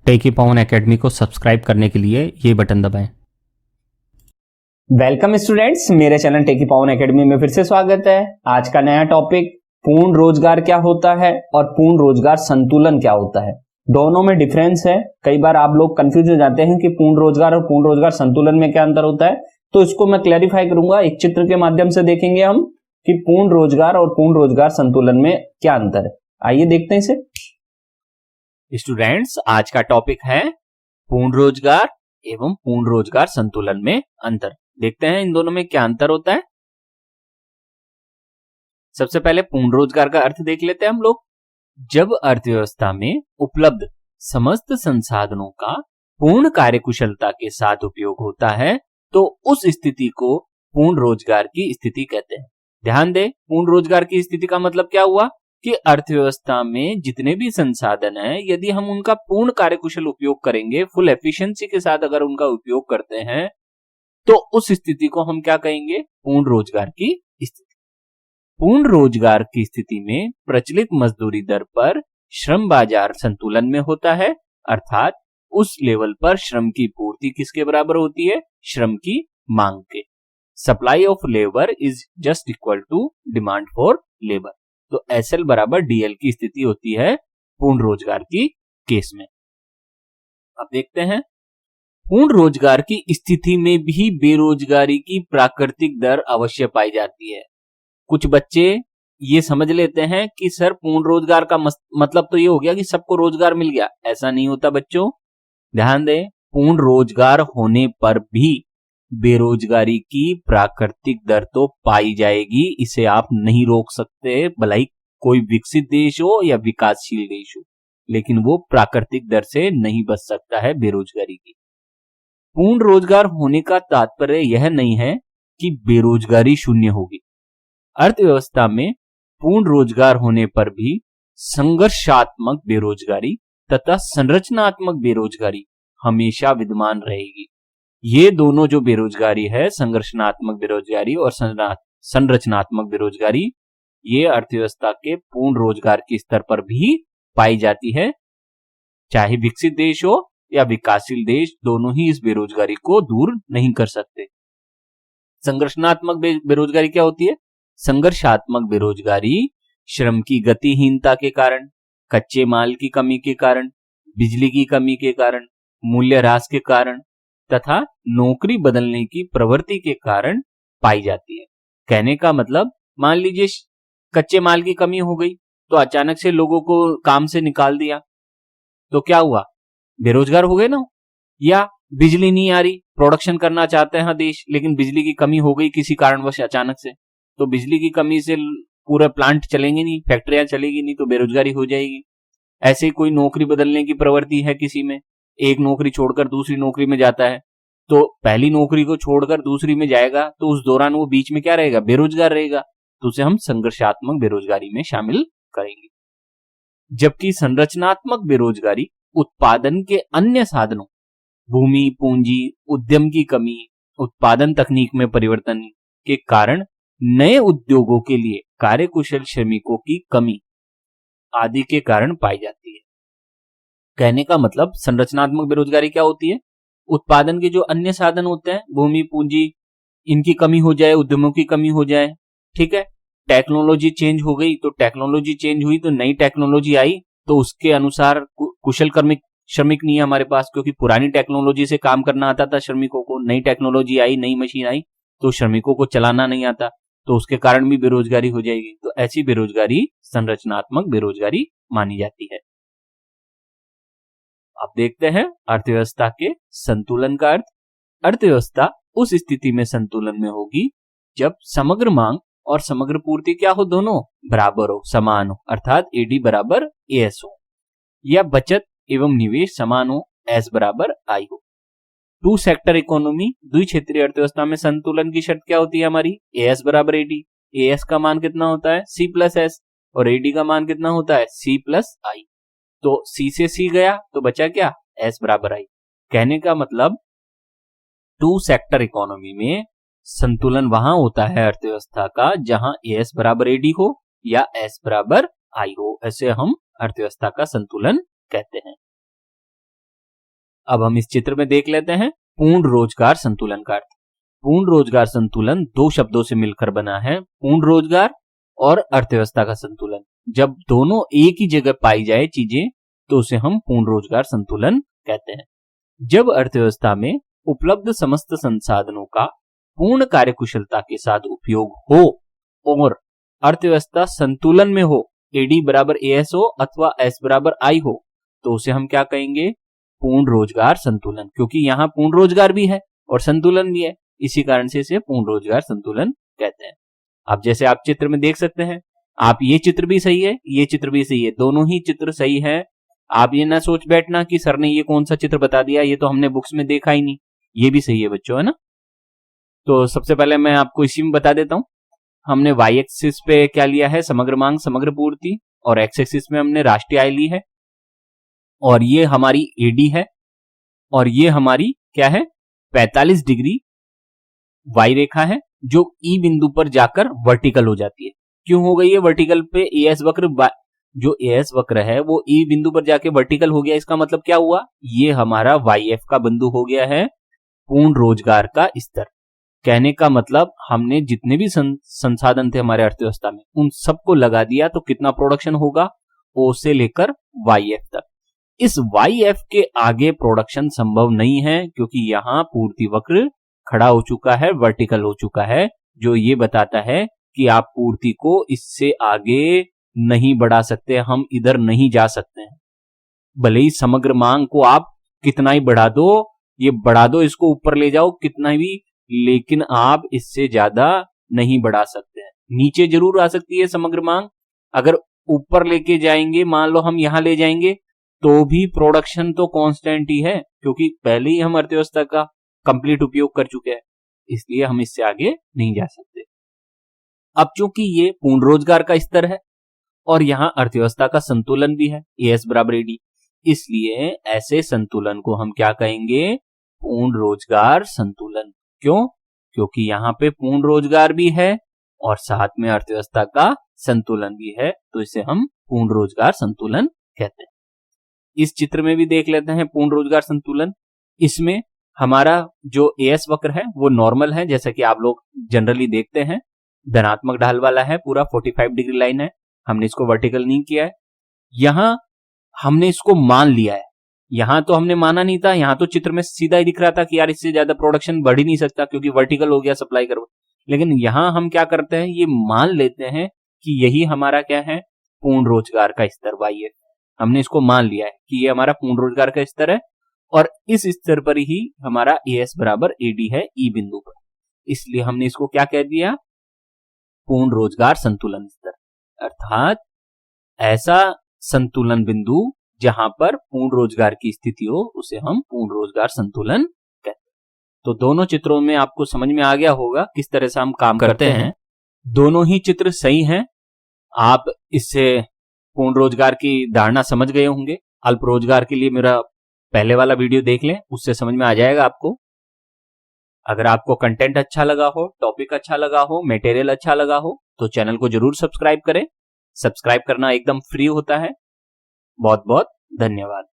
टेकी पवन academy को subscribe करने के लिए ये बटन दबाएं। वेलकम स्टूडेंट्स, मेरे चैनल टेकी पवन एकेडमी में फिर से स्वागत है। आज का नया टॉपिक पूर्ण रोजगार क्या होता है और पूर्ण रोजगार संतुलन क्या होता है। दोनों में डिफरेंस है। कई बार आप लोग कंफ्यूज हो जाते हैं कि पूर्ण रोजगार और पूर्ण रोजगार संतुलन में क्या अंतर होता है, तो इसको मैं क्लैरिफाई करूंगा। एक चित्र के माध्यम से देखेंगे हम कि पूर्ण रोजगार और पूर्ण रोजगार संतुलन में क्या अंतर है। आइए देखते हैं इसे। स्टूडेंट्स, आज का टॉपिक है पूर्ण रोजगार एवं पूर्ण रोजगार संतुलन में अंतर। देखते हैं इन दोनों में क्या अंतर होता है। सबसे पहले पूर्ण रोजगार का अर्थ देख लेते हैं हम लोग। जब अर्थव्यवस्था में उपलब्ध समस्त संसाधनों का पूर्ण कार्यकुशलता के साथ उपयोग होता है तो उस स्थिति को पूर्ण रोजगार की स्थिति कहते हैं। ध्यान दें, पूर्ण रोजगार की स्थिति का मतलब क्या हुआ कि अर्थव्यवस्था में जितने भी संसाधन हैं, यदि हम उनका पूर्ण कार्यकुशल उपयोग करेंगे, फुल एफिशिएंसी के साथ अगर उनका उपयोग करते हैं, तो उस स्थिति को हम क्या कहेंगे? पूर्ण रोजगार की स्थिति। पूर्ण रोजगार की स्थिति में प्रचलित मजदूरी दर पर श्रम बाजार संतुलन में होता है, अर्थात उस लेवल पर श्रम की पूर्ति किसके बराबर होती है? श्रम की मांग के। Supply of labour is just equal to demand for labour. तो एसएल बराबर डीएल की स्थिति होती है पूर्ण रोजगार की केस में। अब देखते हैं, पूर्ण रोजगार की स्थिति में भी बेरोजगारी की प्राकृतिक दर अवश्य पाई जाती है। कुछ बच्चे ये समझ लेते हैं कि सर पूर्ण रोजगार का मतलब तो ये हो गया कि सबको रोजगार मिल गया। ऐसा नहीं होता बच्चों, ध्यान दें। पूर्ण रोजगार होने पर भी बेरोजगारी की प्राकृतिक दर तो पाई जाएगी, इसे आप नहीं रोक सकते, भले ही कोई विकसित देश हो या विकासशील देश हो, लेकिन वो प्राकृतिक दर से नहीं बच सकता है बेरोजगारी की। पूर्ण रोजगार होने का तात्पर्य यह नहीं है कि बेरोजगारी शून्य होगी। अर्थव्यवस्था में पूर्ण रोजगार होने पर भी संघर्षात्मक बेरोजगारी तथा संरचनात्मक बेरोजगारी हमेशा विद्यमान रहेगी। ये दोनों जो बेरोजगारी है, संघर्षणात्मक बेरोजगारी और संरचनात्मक बेरोजगारी, ये अर्थव्यवस्था के पूर्ण रोजगार के स्तर पर भी पाई जाती है। चाहे विकसित देश हो या विकासशील देश, दोनों ही इस बेरोजगारी को दूर नहीं कर सकते। संघर्षणात्मक बेरोजगारी क्या होती है? संघर्षात्मक बेरोजगारी श्रम की गतिहीनता के कारण, कच्चे माल की कमी के कारण, बिजली की कमी के कारण, मूल्य ह्रास के कारण तथा नौकरी बदलने की प्रवृत्ति के कारण पाई जाती है। कहने का मतलब, मान लीजिए कच्चे माल की कमी हो गई तो अचानक से लोगों को काम से निकाल दिया, तो क्या हुआ? बेरोजगार हो गए ना। या बिजली नहीं आ रही, प्रोडक्शन करना चाहते हैं देश, लेकिन बिजली की कमी हो गई किसी कारणवश अचानक से, तो बिजली की कमी से पूरा प्लांट चलेंगे नहीं, फैक्ट्रियां चलेगी नहीं, तो बेरोजगारी हो जाएगी। ऐसे ही कोई नौकरी बदलने की प्रवृत्ति है किसी में, एक नौकरी छोड़कर दूसरी नौकरी में जाता है, तो पहली नौकरी को छोड़कर दूसरी में जाएगा तो उस दौरान वो बीच में क्या रहेगा? बेरोजगार रहेगा, तो उसे हम संघर्षात्मक बेरोजगारी में शामिल करेंगे। जबकि संरचनात्मक बेरोजगारी उत्पादन के अन्य साधनों, भूमि, पूंजी, उद्यम की कमी, उत्पादन तकनीक में परिवर्तन के कारण नए उद्योगों के लिए कार्यकुशल श्रमिकों की कमी आदि के कारण पाई जाती है। कहने का मतलब, संरचनात्मक बेरोजगारी क्या होती है? उत्पादन के जो अन्य साधन होते हैं, भूमि, पूंजी, इनकी कमी हो जाए, उद्यमों की कमी हो जाए, ठीक है। टेक्नोलॉजी चेंज हो गई, तो टेक्नोलॉजी चेंज हुई तो नई टेक्नोलॉजी आई, तो उसके अनुसार कुशल श्रमिक नहीं है हमारे पास, क्योंकि पुरानी टेक्नोलॉजी से काम करना आता था श्रमिकों को। नई टेक्नोलॉजी आई, नई मशीन आई, तो श्रमिकों को चलाना नहीं आता, तो उसके कारण भी बेरोजगारी हो जाएगी। तो ऐसी बेरोजगारी संरचनात्मक बेरोजगारी मानी जाती है। अब देखते हैं अर्थव्यवस्था के संतुलन का अर्थ। अर्थव्यवस्था उस स्थिति में संतुलन में होगी जब समग्र मांग और समग्र पूर्ति क्या हो? दोनों बराबर हो, समान हो, अर्थात एडी बराबर एएस हो, या बचत एवं निवेश समान हो, एस बराबर आई हो। टू सेक्टर इकोनॉमी, द्विक्षेत्रीय अर्थव्यवस्था में संतुलन की शर्त क्या होती है हमारी? एएस बराबर एडी। एएस का मान कितना होता है? सी प्लस एस, और एडी का मान कितना होता है? सी प्लस आई। तो सी से सी गया तो बचा क्या? एस बराबर आई। कहने का मतलब, टू सेक्टर इकोनॉमी में संतुलन वहां होता है अर्थव्यवस्था का जहां एस बराबर एडी हो या एस बराबर आई हो, ऐसे हम अर्थव्यवस्था का संतुलन कहते हैं। अब हम इस चित्र में देख लेते हैं पूर्ण रोजगार संतुलन का अर्थ। पूर्ण रोजगार संतुलन दो शब्दों से मिलकर बना है, पूर्ण रोजगार और अर्थव्यवस्था का संतुलन। जब दोनों एक ही जगह पाई जाए चीजें तो उसे हम पूर्ण रोजगार संतुलन कहते हैं। जब अर्थव्यवस्था में उपलब्ध समस्त संसाधनों का पूर्ण कार्यकुशलता के साथ उपयोग हो और अर्थव्यवस्था संतुलन में हो, एडी बराबर एएस हो अथवा एस बराबर आई हो, तो उसे हम क्या कहेंगे? पूर्ण रोजगार संतुलन। क्योंकि यहाँ पूर्ण रोजगार भी है और संतुलन भी है, इसी कारण से इसे पूर्ण रोजगार संतुलन कहते हैं। अब जैसे आप चित्र में देख सकते हैं, आप ये चित्र भी सही है, ये चित्र भी सही है, दोनों ही चित्र सही है। आप ये ना सोच बैठना कि सर ने ये कौन सा चित्र बता दिया, ये तो हमने बुक्स में देखा ही नहीं। ये भी सही है बच्चों, है ना। तो सबसे पहले मैं आपको इसी में बता देता हूं। हमने वाई एक्सिस पे क्या लिया है? समग्र मांग, समग्र पूर्ति, और एक्स एक्सिस में हमने राष्ट्रीय आय ली है, और ये हमारी एडी है, और ये हमारी क्या है? 45 डिग्री वाई रेखा है जो ई बिंदु पर जाकर वर्टिकल हो जाती है। क्यों हो गई है वर्टिकल पे? एएस वक्र, जो एएस वक्र है वो ई बिंदु पर जाके वर्टिकल हो गया। इसका मतलब क्या हुआ? ये हमारा वाईएफ का बिंदु हो गया है पूर्ण रोजगार का स्तर। कहने का मतलब हमने जितने भी संसाधन थे हमारे अर्थव्यवस्था में उन सबको लगा दिया, तो कितना प्रोडक्शन होगा? ओ से लेकर वाईएफ तक। इस वाईएफ के आगे प्रोडक्शन संभव नहीं है, क्योंकि यहाँ पूर्ति वक्र खड़ा हो चुका है, वर्टिकल हो चुका है, जो ये बताता है कि आप पूर्ति को इससे आगे नहीं बढ़ा सकते, हम इधर नहीं जा सकते हैं। भले ही समग्र मांग को आप कितना ही बढ़ा दो, ये बढ़ा दो, इसको ऊपर ले जाओ कितना भी, लेकिन आप इससे ज्यादा नहीं बढ़ा सकते हैं। नीचे जरूर आ सकती है समग्र मांग, अगर ऊपर लेके जाएंगे, मान लो हम यहां ले जाएंगे, तो भी प्रोडक्शन तो कांस्टेंट ही है, क्योंकि पहले ही हम अर्थव्यवस्था का कंप्लीट उपयोग कर चुके हैं, इसलिए हम इससे आगे नहीं जा सकते। अब चूंकि ये पूर्ण रोजगार का स्तर है और यहां अर्थव्यवस्था का संतुलन भी है, एएस बराबर एडी, इसलिए ऐसे संतुलन को हम क्या कहेंगे? पूर्ण रोजगार संतुलन। क्यों? क्योंकि यहां पे पूर्ण रोजगार भी है और साथ में अर्थव्यवस्था का संतुलन भी है, तो इसे हम पूर्ण रोजगार संतुलन कहते हैं। इस चित्र में भी देख लेते हैं पूर्ण रोजगार संतुलन। इसमें हमारा जो एएस वक्र है वो नॉर्मल है, जैसा कि आप लोग जनरली देखते हैं, धनात्मक ढाल वाला है, पूरा 45 डिग्री लाइन है, हमने इसको वर्टिकल नहीं किया है। यहां हमने इसको मान लिया है, यहां तो हमने माना नहीं था, यहां तो चित्र में सीधा ही दिख रहा था कि यार इससे ज्यादा प्रोडक्शन बढ़ ही नहीं सकता क्योंकि वर्टिकल हो गया सप्लाई कर्व। लेकिन यहां हम क्या करते हैं? ये मान लेते हैं कि यही हमारा क्या है? पूर्ण रोजगार का स्तर वाई है। हमने इसको मान लिया है कि ये हमारा पूर्ण रोजगार का स्तर है और इस स्तर पर ही हमारा एएस बराबर एडी है ई बिंदु पर, इसलिए हमने इसको क्या कह दिया? पूर्ण रोजगार संतुलन स्तर। अर्थात ऐसा संतुलन बिंदु जहां पर पूर्ण रोजगार की स्थिति हो उसे हम पूर्ण रोजगार संतुलन कहते हैं। तो दोनों चित्रों में आपको समझ में आ गया होगा किस तरह से हम काम करते हैं। दोनों ही चित्र सही हैं, आप इससे पूर्ण रोजगार की धारणा समझ गए होंगे। अल्प रोजगार के लिए मेरा पहले वाला वीडियो देख लें, उससे समझ में आ जाएगा आपको। अगर आपको कंटेंट अच्छा लगा हो, टॉपिक अच्छा लगा हो, मटेरियल अच्छा लगा हो, तो चैनल को जरूर सब्सक्राइब करें। सब्सक्राइब करना एकदम फ्री होता है। बहुत बहुत धन्यवाद।